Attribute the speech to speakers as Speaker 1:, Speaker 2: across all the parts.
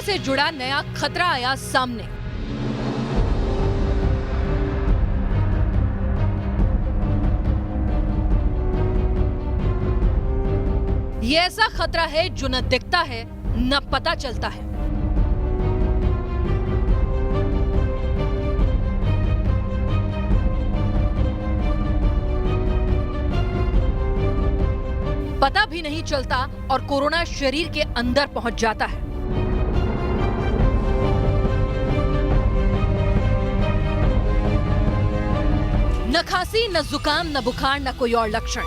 Speaker 1: Corona से जुड़ा नया खतरा आया सामने। ये ऐसा खतरा है जो न दिखता है न पता चलता है। पता भी नहीं चलता और कोरोना शरीर के अंदर पहुंच जाता है। न खांसी, न जुकाम, न बुखार, न कोई और लक्षण।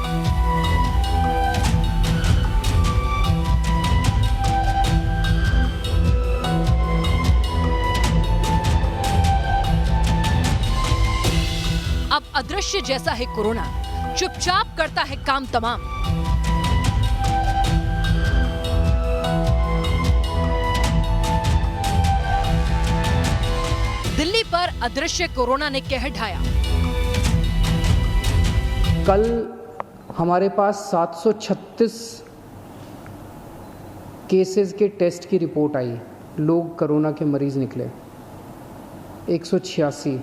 Speaker 1: अब अदृश्य जैसा है कोरोना, चुपचाप करता है काम तमाम। दिल्ली पर अदृश्य कोरोना ने कहर ढाया।
Speaker 2: कल हमारे पास 736 केसेस के टेस्ट की रिपोर्ट आई, लोग कोरोना के मरीज निकले। 186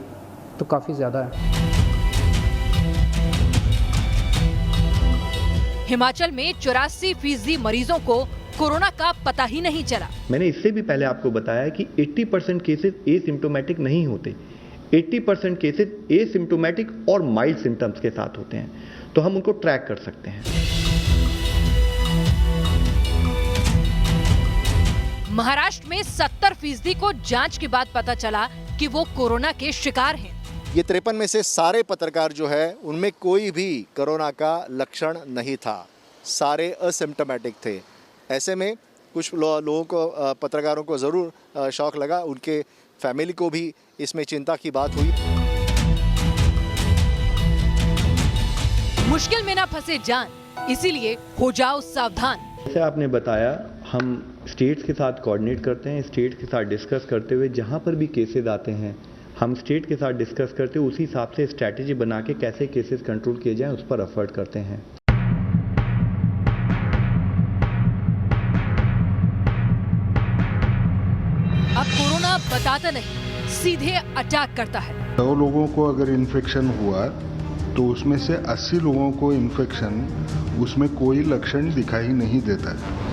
Speaker 2: तो काफी ज्यादा है।
Speaker 1: हिमाचल में 84% मरीजों को कोरोना का पता ही नहीं चला।
Speaker 3: मैंने इससे भी पहले आपको बताया कि 80% केसेस एसिम्प्टोमेटिक नहीं होते। 80% केसेस एसिम्प्टोमेटिक और माइल्ड सिम्टम्स के साथ होते हैं, तो हम उनको ट्रैक कर सकते हैं।
Speaker 1: महाराष्ट्र में 70% को जांच के बाद पता चला कि वो कोरोना के शिकार हैं।
Speaker 4: ये 53 में से सारे पत्रकार जो है उनमें कोई भी कोरोना का लक्षण नहीं था, सारे असिम्प्टोमेटिक थे। ऐसे में कुछ लोगों को, पत्रकारों को ज़रूर शौक लगा, उनके फैमिली को भी इसमें चिंता की बात हुई।
Speaker 1: मुश्किल में ना फंसे जान, इसीलिए हो जाओ सावधान।
Speaker 3: जैसे आपने बताया, हम स्टेट्स के साथ कोऑर्डिनेट करते हैं, स्टेट के साथ डिस्कस करते हुए जहां पर भी केसेस आते हैं हम स्टेट के साथ डिस्कस करते हुए उसी हिसाब से स्ट्रैटेजी बना के कैसे केसेस कंट्रोल किए जाएं उस पर एफर्ट करते हैं।
Speaker 1: अब कोरोना बताता नहीं, सीधे अटैक करता है।
Speaker 5: 100 लोगों को अगर इन्फेक्शन हुआ तो उसमें से 80 लोगों को इन्फेक्शन उसमें कोई लक्षण दिखाई नहीं देता है।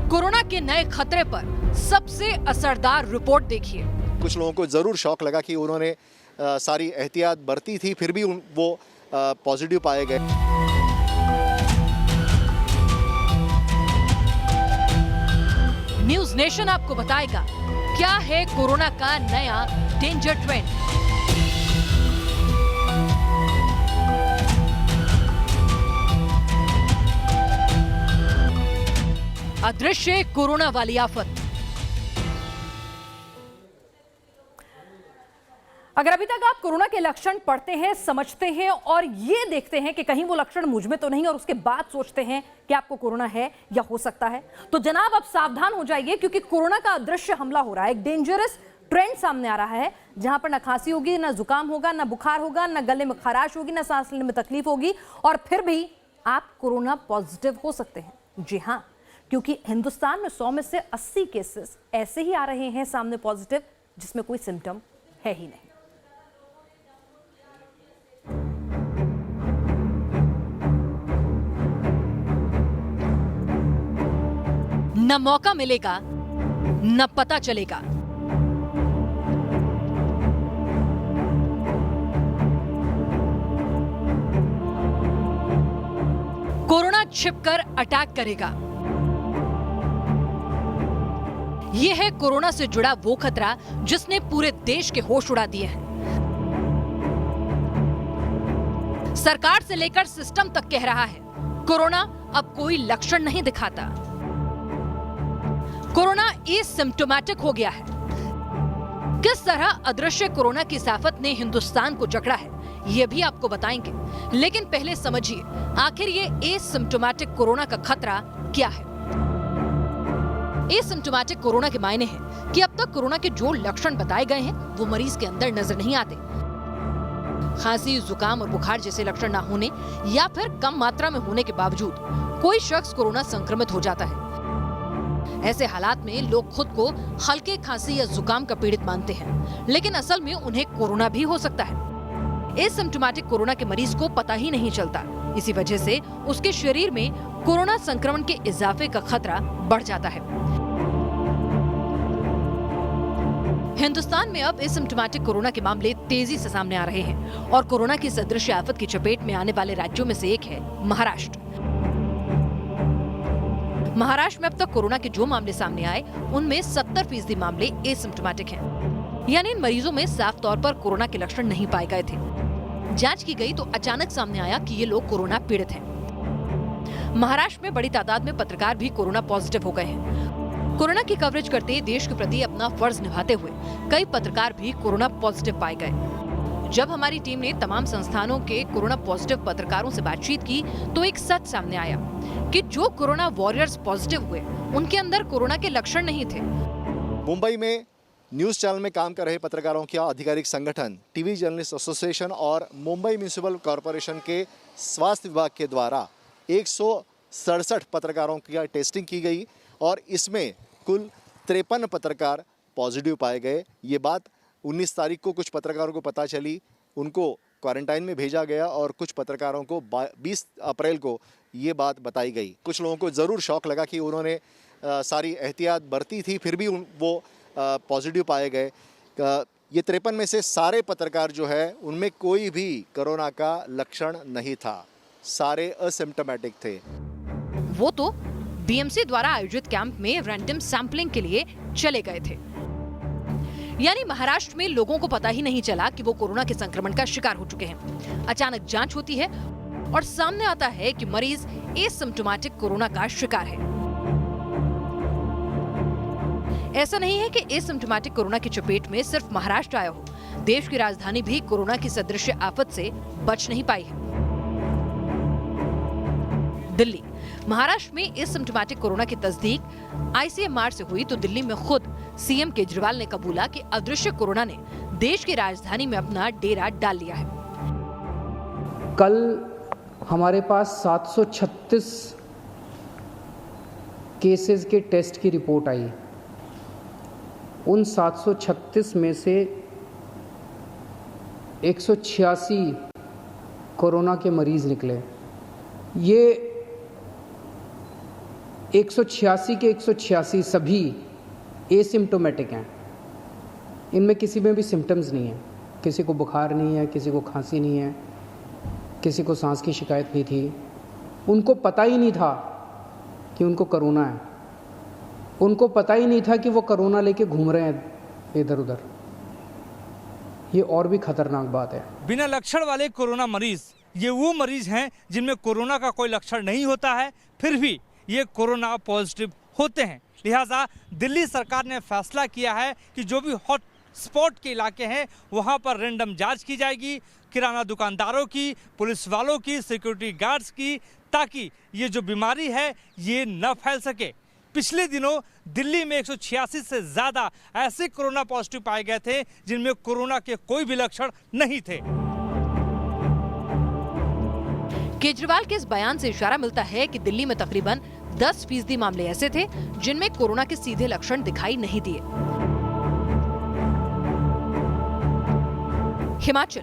Speaker 1: कोरोना के नए खतरे पर सबसे असरदार रिपोर्ट देखिए।
Speaker 4: कुछ लोगों को ज़रूर शौक लगा कि उन्होंने सारी एहतियात बरती थी, फिर भी वो पॉजिटिव पाए गए।
Speaker 1: न्यूज़ नेशन आपको बताएगा क्या है कोरोना का नया डेंजर ट्रेंड। अदृश्य कोरोना वाली आफत।
Speaker 6: अगर अभी तक आप कोरोना के लक्षण पढ़ते हैं, समझते हैं और ये देखते हैं कि कहीं वो लक्षण मुझ में तो नहीं, और उसके बाद सोचते हैं कि आपको कोरोना है या हो सकता है, तो जनाब अब सावधान हो जाइए, क्योंकि कोरोना का अदृश्य हमला हो रहा है। एक डेंजरस ट्रेंड सामने आ रहा है, जहां पर न खांसी होगी, न जुकाम होगा, न बुखार होगा, न गले में खराश होगी, न सांस लेने में तकलीफ होगी, और फिर भी आप कोरोना पॉजिटिव हो सकते हैं। जी हाँ, क्योंकि हिंदुस्तान में 100 में से 80 केसेस ऐसे ही आ रहे हैं सामने पॉजिटिव, जिसमें कोई सिम्टम है ही नहीं।
Speaker 1: न मौका मिलेगा न पता चलेगा। कोरोना छिपकर अटैक करेगा। यह है कोरोना से जुड़ा वो खतरा जिसने पूरे देश के होश उड़ा दिए हैं। सरकार से लेकर सिस्टम तक कह रहा है कोरोना अब कोई लक्षण नहीं दिखाता। कोरोना एसिम्प्टोमेटिक हो गया है। किस तरह अदृश्य कोरोना की आफत ने हिंदुस्तान को जकड़ा है, यह भी आपको बताएंगे, लेकिन पहले समझिए आखिर ये एसिम्प्टोमेटिक कोरोना का खतरा क्या है। एसिम्प्टोमेटिक कोरोना के मायने हैं कि अब तक कोरोना के जो लक्षण बताए गए हैं वो मरीज के अंदर नजर नहीं आते। खांसी, जुकाम और बुखार जैसे लक्षण ना होने या फिर कम मात्रा में होने के बावजूद कोई शख्स कोरोना संक्रमित हो जाता है। ऐसे हालात में लोग खुद को हल्के खांसी या जुकाम का पीड़ित मानते हैं, लेकिन असल में उन्हें कोरोना भी हो सकता है। एसिम्प्टोमेटिक कोरोना के मरीज को पता ही नहीं चलता। इसी वजह से उसके शरीर में कोरोना संक्रमण के इजाफे का खतरा बढ़ जाता है। हिंदुस्तान में अब एसिम्प्टोमेटिक कोरोना के मामले तेजी से सामने आ रहे हैं और कोरोना की सदृश आफत की चपेट में आने वाले राज्यों में से एक है महाराष्ट्र। महाराष्ट्र में अब तक कोरोना के जो मामले सामने आए उनमें 70% मामले एसिम्प्टोमेटिक हैं, यानी इन मरीजों में साफ तौर पर कोरोना के लक्षण नहीं पाए गए थे। जांच की गई तो अचानक सामने आया कि ये लोग कोरोना पीड़ित हैं। महाराष्ट्र में बड़ी तादाद में पत्रकार भी कोरोना पॉजिटिव हो गए हैं। कोरोना की कवरेज करते देश के प्रति अपना फर्ज निभाते हुए कई पत्रकार भी कोरोना पॉजिटिव पाए गए। जब हमारी टीम ने तमाम संस्थानों के कोरोना पॉजिटिव पत्रकारों से बातचीत की तो एक सच सामने आया कि जो कोरोना वॉरियर्स पॉजिटिव हुए उनके अंदर कोरोना के लक्षण नहीं थे।
Speaker 4: मुंबई में न्यूज़ चैनल में काम कर रहे पत्रकारों के आधिकारिक संगठन टीवी जर्नलिस्ट एसोसिएशन और मुंबई म्यूनिसिपल कॉरपोरेशन के स्वास्थ्य विभाग के द्वारा 167 पत्रकारों की टेस्टिंग की गई और इसमें कुल 53 पत्रकार पॉजिटिव पाए गए। ये बात 19 तारीख को कुछ पत्रकारों को पता चली, उनको क्वारंटाइन में भेजा गया और कुछ पत्रकारों को 20 अप्रैल को ये बात बताई गई। कुछ लोगों को ज़रूर शौक लगा कि उन्होंने सारी एहतियात बरती थी, फिर भी वो पॉजिटिव पाए गए। ये 53 में से सारे पत्रकार जो है उनमें कोई भी कोरोना का लक्षण नहीं था, सारे असिम्प्टोमेटिक थे।
Speaker 1: वो तो बीएमसी द्वारा आयोजित कैंप में रैंडम सैंपलिंग के लिए चले गए थे। यानी महाराष्ट्र में लोगों को पता ही नहीं चला कि वो कोरोना के संक्रमण का शिकार हो चुके हैं। अचानक जांच होती है और सामने आता है कि मरीज एसिम्प्टोमेटिक कोरोना का शिकार है। ऐसा नहीं है कि एसिम्प्टोमेटिक कोरोना की चपेट में सिर्फ महाराष्ट्र आया हो, देश की राजधानी भी कोरोना की सदृश आफत से बच नहीं पाई है। दिल्ली, महाराष्ट्र में एसिम्प्टोमेटिक कोरोना की तस्दीक आईसीएमआर से हुई तो दिल्ली में खुद सीएम केजरीवाल ने कबूला कि अदृश्य कोरोना ने देश की राजधानी में अपना डेरा डाल लिया है।
Speaker 2: कल हमारे पास 736 केसेस के टेस्ट की रिपोर्ट आई। उन 736 में से 186 कोरोना के मरीज निकले। ये 186 के 186 सभी एसिम्प्टोमेटिक हैं। इनमें किसी में भी सिम्टम्स नहीं है, किसी को बुखार नहीं है, किसी को खांसी नहीं है, किसी को सांस की शिकायत नहीं थी। उनको पता ही नहीं था कि उनको कोरोना है, उनको पता ही नहीं था कि वो कोरोना लेके घूम रहे हैं इधर उधर। ये और भी खतरनाक बात है।
Speaker 7: बिना लक्षण वाले कोरोना मरीज ये वो मरीज हैं जिनमें कोरोना का कोई लक्षण नहीं होता है, फिर भी ये कोरोना पॉजिटिव होते हैं। लिहाजा दिल्ली सरकार ने फैसला किया है कि जो भी हॉट स्पॉट के इलाके हैं वहां पर रैंडम जांच की जाएगी, किराना दुकानदारों की, पुलिस वालों की, सिक्योरिटी गार्ड्स की, ताकि ये जो बीमारी है ये न फैल सके। पिछले दिनों दिल्ली में 186 से ज़्यादा ऐसे कोरोना पॉजिटिव पाए गए थे जिनमें कोरोना के कोई भी लक्षण नहीं थे।
Speaker 1: केजरीवाल के इस बयान से इशारा मिलता है कि दिल्ली में तकरीबन 10% मामले ऐसे थे जिनमें कोरोना के सीधे लक्षण दिखाई नहीं दिए। हिमाचल,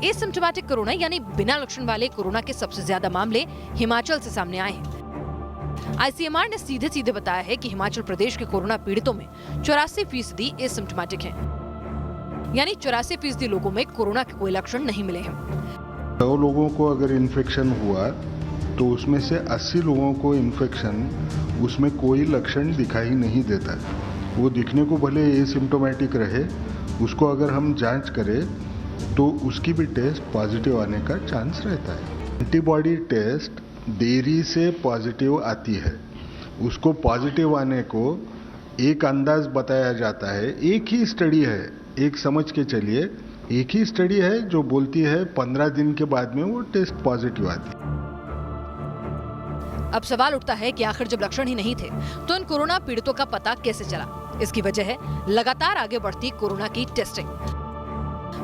Speaker 1: एसिम्प्टोमेटिक कोरोना यानी बिना लक्षण वाले कोरोना के सबसे ज्यादा मामले हिमाचल से सामने आए हैं। आईसीएमआर ने सीधे सीधे बताया है कि हिमाचल प्रदेश के कोरोना पीड़ितों में 84% एसिम्प्टोमेटिक हैं, यानी 84% लोगों में कोरोना के कोई लक्षण नहीं मिले हैं।
Speaker 5: 100 लोगों को अगर इन्फेक्शन हुआ तो उसमें से 80 लोगों को इन्फेक्शन उसमें कोई लक्षण दिखाई नहीं देता। वो दिखने को भले एसिम्प्टोमेटिक रहे, उसको अगर हम जांच करें तो उसकी भी टेस्ट पॉजिटिव आने का चांस रहता है। एंटीबॉडी टेस्ट देरी से पॉजिटिव आती है, उसको पॉजिटिव आने को एक अंदाज बताया जाता है। एक ही स्टडी है, एक समझ के चलिए, एक ही स्टडी है जो बोलती है 15 दिन के बाद में वो टेस्ट पॉजिटिव आती है।
Speaker 1: अब सवाल उठता है कि आखिर जब लक्षण ही नहीं थे तो इन कोरोना पीड़ितों का पता कैसे चला? इसकी वजह है लगातार आगे बढ़ती कोरोना की टेस्टिंग।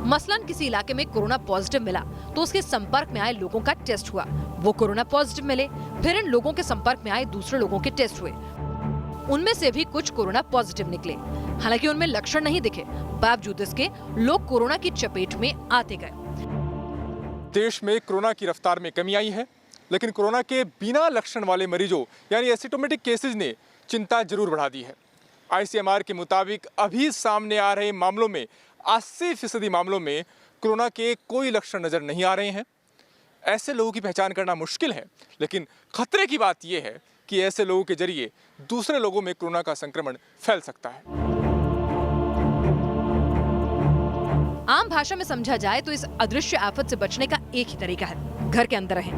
Speaker 1: मसलन किसी इलाके में कोरोना पॉजिटिव मिला तो उसके संपर्क में आए लोगों का टेस्ट हुआ, वो कोरोना पॉजिटिव मिले। फिर इन लोगों के संपर्क में आए दूसरे लोगों के टेस्ट हुए, उनमें से भी कुछ कोरोना पॉजिटिव निकले। हालांकि उनमें लक्षण नहीं दिखे, बावजूद इसके लोग कोरोना की चपेट में आते गए।
Speaker 8: देश में कोरोना की रफ्तार में कमी आई है, लेकिन कोरोना के बिना लक्षण वाले मरीजों यानी एसिम्प्टोमेटिक केसेस ने चिंता जरूर बढ़ा दी है। ICMR के मुताबिक अभी सामने आ रहे मामलों में 80% मामलों में कोरोना के कोई लक्षण नजर नहीं आ रहे हैं। ऐसे लोगों की पहचान करना मुश्किल है, लेकिन खतरे की बात यह है कि ऐसे लोगों के जरिए दूसरे लोगों में कोरोना का संक्रमण फैल सकता है।
Speaker 1: आम भाषा में समझा जाए तो इस अदृश्य आफत से बचने का एक ही तरीका है, घर के अंदर रहें।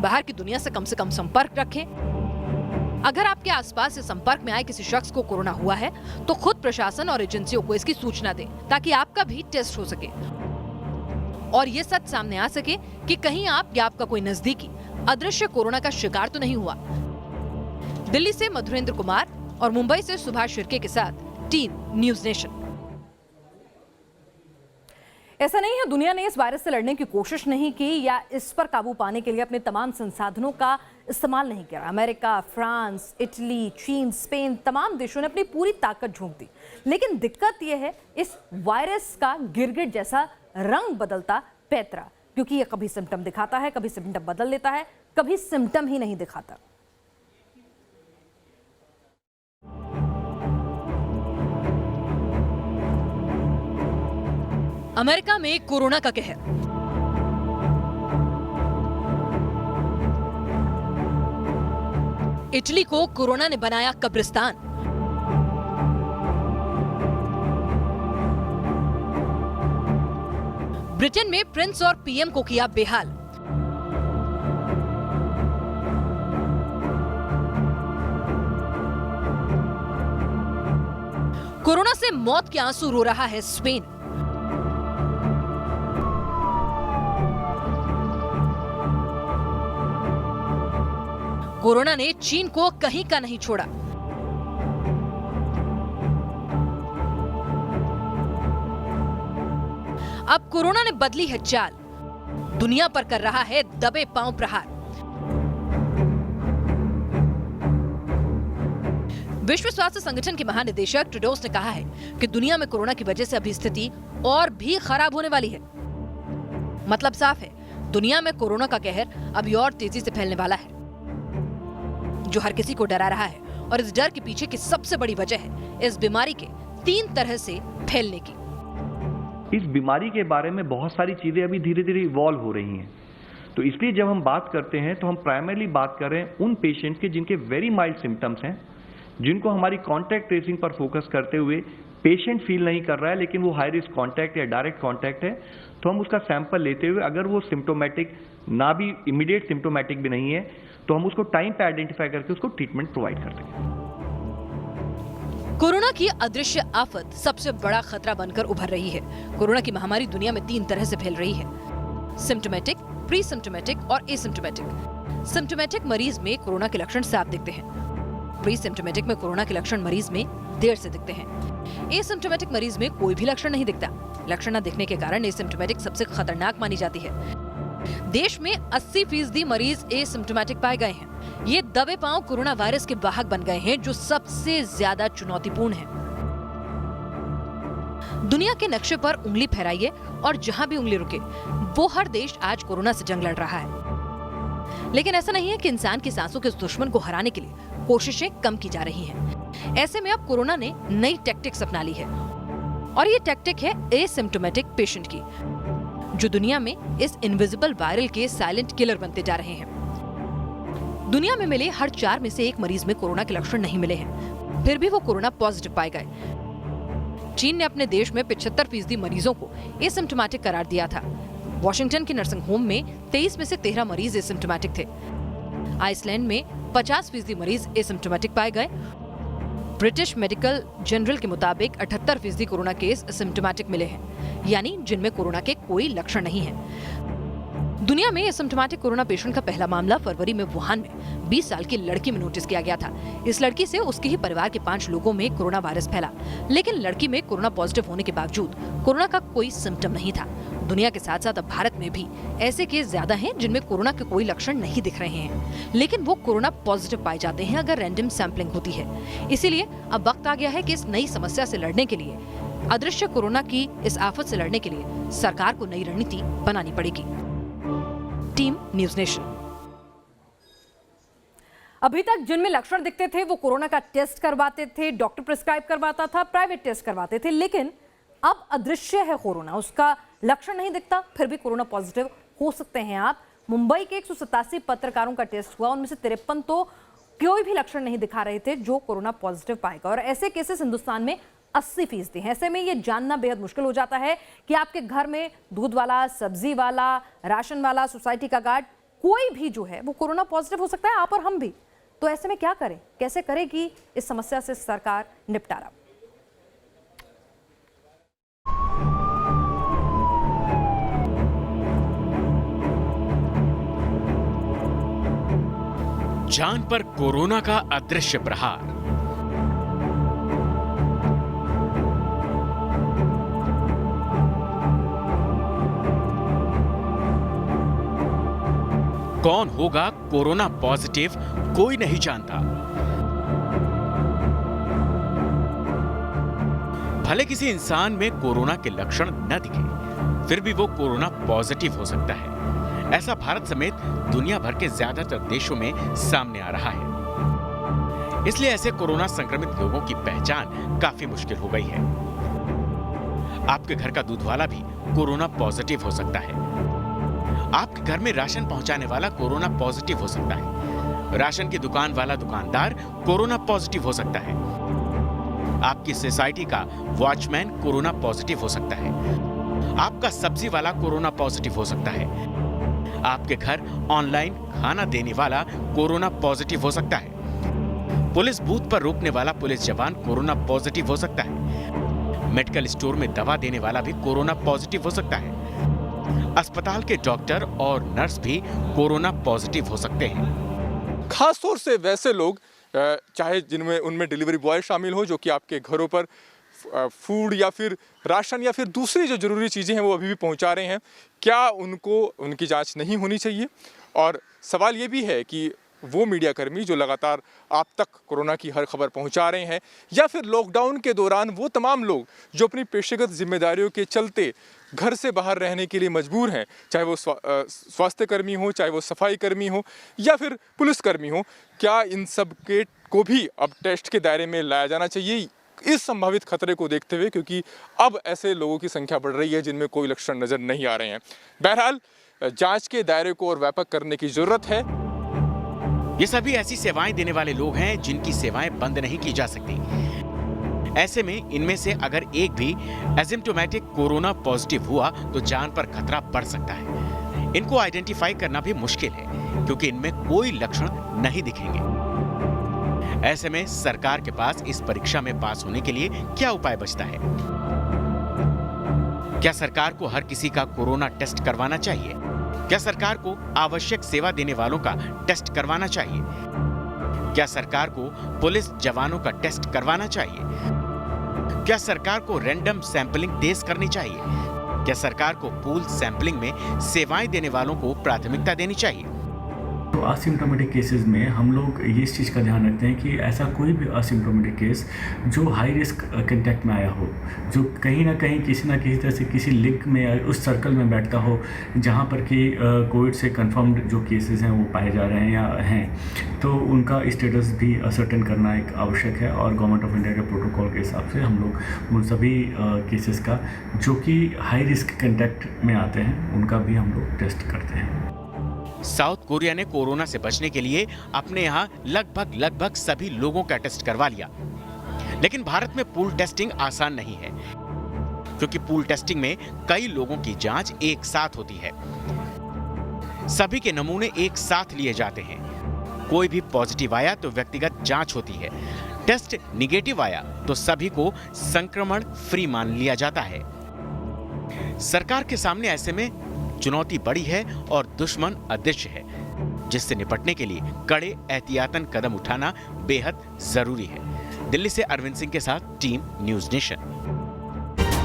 Speaker 1: बाहर की दुनिया से कम संपर्क रखें। अगर आपके आसपास इस संपर्क में आए किसी शख्स को कोरोना हुआ है तो खुद प्रशासन और एजेंसियों को इसकी सूचना दें, ताकि आपका भी टेस्ट हो सके और ये सच सामने आ सके कि कहीं आप या आपका कोई नजदीकी अदृश्य कोरोना का शिकार तो नहीं हुआ। दिल्ली से मधुरेंद्र कुमार और मुंबई से सुभाष शिर्के के साथ टीम न्यूज़ नेशन।
Speaker 6: ऐसा नहीं है दुनिया ने इस वायरस से लड़ने की कोशिश नहीं की या इस पर काबू पाने के लिए अपने तमाम संसाधनों का इस्तेमाल नहीं किया। अमेरिका, फ्रांस, इटली, चीन, स्पेन तमाम देशों ने अपनी पूरी ताकत झोंक दी। लेकिन दिक्कत यह है इस वायरस का गिरगिट जैसा रंग बदलता पैतरा, क्योंकि ये कभी सिम्टम दिखाता है, कभी सिम्टम बदल लेता है, कभी सिम्टम ही नहीं दिखाता।
Speaker 1: अमेरिका में कोरोना का कहर। इटली को कोरोना ने बनाया कब्रिस्तान। ब्रिटेन में प्रिंस और पीएम को किया बेहाल। कोरोना से मौत के आंसू रो रहा है स्पेन। कोरोना ने चीन को कहीं का नहीं छोड़ा। अब कोरोना ने बदली है चाल, दुनिया पर कर रहा है दबे पांव प्रहार। विश्व स्वास्थ्य संगठन के महानिदेशक टेड्रोस ने कहा है कि दुनिया में कोरोना की वजह से अभी स्थिति और भी खराब होने वाली है। मतलब साफ है, दुनिया में कोरोना का कहर अभी और तेजी से फैलने वाला है, जो हर किसी को डरा रहा है। और इस डर के पीछे की सबसे बड़ी वजह है इस बीमारी के 3 तरह से फैलने की।
Speaker 9: इस बीमारी के बारे में बहुत सारी चीजें अभी धीरे धीरे इवॉल्व हो रही हैं, तो इसलिए जब हम बात करते हैं तो हम प्राइमरली बात कर रहे हैं उन पेशेंट के जिनके वेरी माइल्ड सिम्टम्स हैं, जिनको हमारी कॉन्टैक्ट ट्रेसिंग पर फोकस करते हुए पेशेंट फील नहीं कर रहा है लेकिन वो हाई रिस्क कॉन्टैक्ट या डायरेक्ट कॉन्टैक्ट है, तो हम उसका सैंपल लेते हुए अगर वो सिम्टोमेटिक ना भी इमीडिएट सिम्टोमेटिक भी नहीं है तो हम उसको टाइम पे आइडेंटिफाई करके उसको ट्रीटमेंट प्रोवाइड करते हैं।
Speaker 1: कोरोना की अदृश्य आफत सबसे बड़ा खतरा बनकर उभर रही है। कोरोना की महामारी दुनिया में 3 तरह से फैल रही है, सिम्टोमेटिक, प्री सिम्टोमेटिक और एसिम्टोमेटिक। सिम्टोमेटिक मरीज में कोरोना के लक्षण साफ दिखते हैं। प्री सिम्टोमेटिक में कोरोना के लक्षण मरीज में देर से दिखते हैं। एसिम्टोमेटिक मरीज में कोई भी लक्षण नहीं दिखता। लक्षण न दिखने के कारण एसिम्टोमेटिक सबसे खतरनाक मानी जाती है। देश में 80% मरीज एसिम्टोमेटिक पाए गए हैं। ये दबे पांव कोरोना वायरस के वाहक बन गए हैं, जो सबसे ज्यादा चुनौतीपूर्ण है। दुनिया के नक्शे पर उंगली फहराइए और जहां भी उंगली रुके वो हर देश आज कोरोना से जंग लड़ रहा है। लेकिन ऐसा नहीं है कि इंसान की सांसों के इस दुश्मन को हराने के लिए कोशिशें कम की जा रही हैं। ऐसे में अब कोरोना ने नई टैक्टिक्स अपना ली है और ये टैक्टिक है एसिम्टोमेटिक पेशेंट की, जो दुनिया में इस इनविजिबल वायरल के साइलेंट किलर बनते जा रहे हैं। दुनिया में मिले हर 4 में से 1 मरीज में कोरोना के लक्षण नहीं मिले हैं, फिर भी वो कोरोना पॉजिटिव पाए गए। चीन ने अपने देश में 75% मरीजों को एसिम्टोमेटिक करार दिया था। वॉशिंगटन के नर्सिंग होम में 23 में से 13 मरीज एसिम्टोमेटिक थे। आइसलैंड में 50% मरीज एसिम्टोमेटिक पाए गए। ब्रिटिश मेडिकल जर्नल के मुताबिक 78% कोरोना केस एसिम्टोमेटिक मिले हैं, यानी जिनमें कोरोना के कोई लक्षण नहीं है। दुनिया में एसिम्टोमेटिक कोरोना पेशेंट का पहला मामला फरवरी में वुहान में 20 साल की लड़की में नोटिस किया गया था। इस लड़की से उसके ही परिवार के 5 लोगों में कोरोना वायरस फैला, लेकिन लड़की में कोरोना पॉजिटिव होने के बावजूद कोरोना का कोई सिम्टम नहीं था। दुनिया के साथ साथ अब भारत में भी ऐसे केस ज्यादा हैं जिनमें कोरोना के कोई लक्षण नहीं दिख रहे हैं, लेकिन वो कोरोना पॉजिटिव पाए जाते हैं अगर रैंडम सैंपलिंग होती है। इसीलिए अब वक्त आ गया है कि इस नई समस्या से लड़ने के लिए, अदृश्य कोरोना की इस आफत से लड़ने के लिए सरकार को नई रणनीति बनानी पड़ेगी। Team news nation.
Speaker 6: अभी तक जिनमें लक्षण दिखते थे वो कोरोना का टेस्ट करवाते थे, डॉक्टर प्रिस्क्राइब करवाता था, प्राइवेट टेस्ट करवाते थे, लेकिन अब अदृश्य है कोरोना, उसका लक्षण नहीं दिखता, फिर भी कोरोना पॉजिटिव हो सकते हैं आप। मुंबई के 187 पत्रकारों का टेस्ट हुआ, उनमें से 53 तो कोई भी लक्षण नहीं दिखा रहे थे जो कोरोना पॉजिटिव पाएगा, और ऐसे केसेस हिंदुस्तान में 80% हैं। ऐसे में ये जानना बेहद मुश्किल हो जाता है कि आपके घर में दूध वाला, सब्जी वाला, राशन वाला, सोसाइटी का गार्ड, कोई भी जो है वो कोरोना पॉजिटिव हो सकता है, आप और हम भी। तो ऐसे में क्या करें, कैसे करेगी इस समस्या से सरकार निपटारा?
Speaker 10: जान पर कोरोना का अदृश्य प्रहार। कौन होगा कोरोना पॉजिटिव, कोई नहीं जानता। भले किसी इंसान में कोरोना के लक्षण न दिखे, फिर भी वो कोरोना पॉजिटिव हो सकता है। ऐसा भारत समेत दुनिया भर के ज्यादातर देशों में सामने आ रहा है। इसलिए ऐसे कोरोना संक्रमित लोगों की पहचान काफी मुश्किल हो गई है। आपके घर का दूध वाला भी कोरोना पॉजिटिव हो सकता है। आपके घर में राशन पहुंचाने वाला कोरोना पॉजिटिव हो सकता है। राशन की दुकान वाला दुकानदार कोरोना पॉजिटिव हो सकता है। आपकी सोसाइटी का वॉचमैन कोरोना पॉजिटिव हो सकता है। आपका सब्जी वाला कोरोना पॉजिटिव हो सकता है। आपके घर ऑनलाइन खाना देने वाला कोरोना पॉजिटिव हो सकता है। पुलिस बूथ पर रोकने वाला पुलिस जवान कोरोना पॉजिटिव हो सकता है। मेडिकल स्टोर में दवा देने वाला भी कोरोना पॉजिटिव हो सकता है। अस्पताल के डॉक्टर और नर्स भी कोरोना पॉजिटिव हो सकते हैं।
Speaker 8: खास तौर से वैसे लोग, चाहे जिनमें उनमें डिलीवरी बॉय शामिल हो, जो कि आपके घरों पर फूड या फिर राशन या फिर दूसरी जो ज़रूरी चीज़ें हैं वो अभी भी पहुंचा रहे हैं, क्या उनको उनकी जांच नहीं होनी चाहिए? और सवाल ये भी है कि वो मीडियाकर्मी जो लगातार आप तक कोरोना की हर खबर पहुंचा रहे हैं, या फिर लॉकडाउन के दौरान वो तमाम लोग जो अपनी पेशेगत जिम्मेदारियों के चलते घर से बाहर रहने के लिए मजबूर हैं, चाहे वो स्वास्थ्य कर्मी हो, चाहे वो सफाई कर्मी हो या फिर पुलिसकर्मी हो, क्या इन सब के को भी अब टेस्ट के दायरे में लाया जाना चाहिए इस संभावित खतरे को देखते हुए? क्योंकि अब ऐसे लोगों की संख्या बढ़ रही है जिनमें कोई लक्षण नजर नहीं आ रहे हैं। बहरहाल जांच के दायरे को और व्यापक करने की जरूरत है।
Speaker 10: ये सभी ऐसी सेवाएं देने वाले लोग हैं जिनकी सेवाएं बंद नहीं की जा सकती। ऐसे में इनमें से अगर एक भी एसिम्प्टोमेटिक कोरोना पॉजिटिव हुआ तो जान पर खतरा बढ़ सकता है। इनको आइडेंटिफाई करना भी मुश्किल है क्योंकि इनमें कोई लक्षण नहीं दिखेंगे। ऐसे में सरकार के पास इस परीक्षा में पास होने के लिए क्या उपाय बचता है? क्या सरकार को हर किसी का कोरोना टेस्ट करवाना चाहिए? क्या सरकार को आवश्यक सेवा देने वालों का टेस्ट करवाना चाहिए? क्या सरकार को पुलिस जवानों का टेस्ट करवाना चाहिए? क्या सरकार को रैंडम सैंपलिंग तेज करनी चाहिए? क्या सरकार को पूल सैंपलिंग में सेवाएं देने वालों को प्राथमिकता देनी चाहिए?
Speaker 11: तो असिम्प्टोमेटिक केसेस में हम लोग ये इस चीज़ का ध्यान रखते हैं कि ऐसा कोई भी असिम्प्टोमेटिक केस जो हाई रिस्क कंटेक्ट में आया हो, जो कहीं ना कहीं किसी ना किसी तरह से किसी लिंक में उस सर्कल में बैठता हो जहाँ पर कि कोविड से कंफर्म्ड जो केसेस हैं वो पाए जा रहे हैं या हैं, तो उनका स्टेटस भी असर्टेन करना एक आवश्यक है। और गवर्नमेंट ऑफ इंडिया के प्रोटोकॉल के हिसाब से हम लोग उन सभी केसेस का जो कि हाई रिस्क कंटेक्ट में आते हैं उनका भी हम लोग टेस्ट करते हैं।
Speaker 10: साउथ कोरिया ने कोरोना से बचने के लिए अपने यहाँ लगभग सभी लोगों का टेस्ट करवा लिया, लेकिन भारत में पूल टेस्टिंग आसान नहीं है क्योंकि पूल टेस्टिंग में कई लोगों की जांच एक साथ होती है। सभी के नमूने एक साथ लिए जाते हैं। कोई भी पॉजिटिव आया तो व्यक्तिगत जांच होती है। टेस्ट निगेटिव आया तो सभी को संक्रमण फ्री मान लिया जाता है। सरकार के सामने ऐसे में चुनौती बड़ी है और दुश्मन अदृश्य है, जिससे निपटने के लिए कड़े एहतियातन कदम उठाना बेहद जरूरी है। दिल्ली से अरविंद सिंह के साथ टीम न्यूज़ नेशन।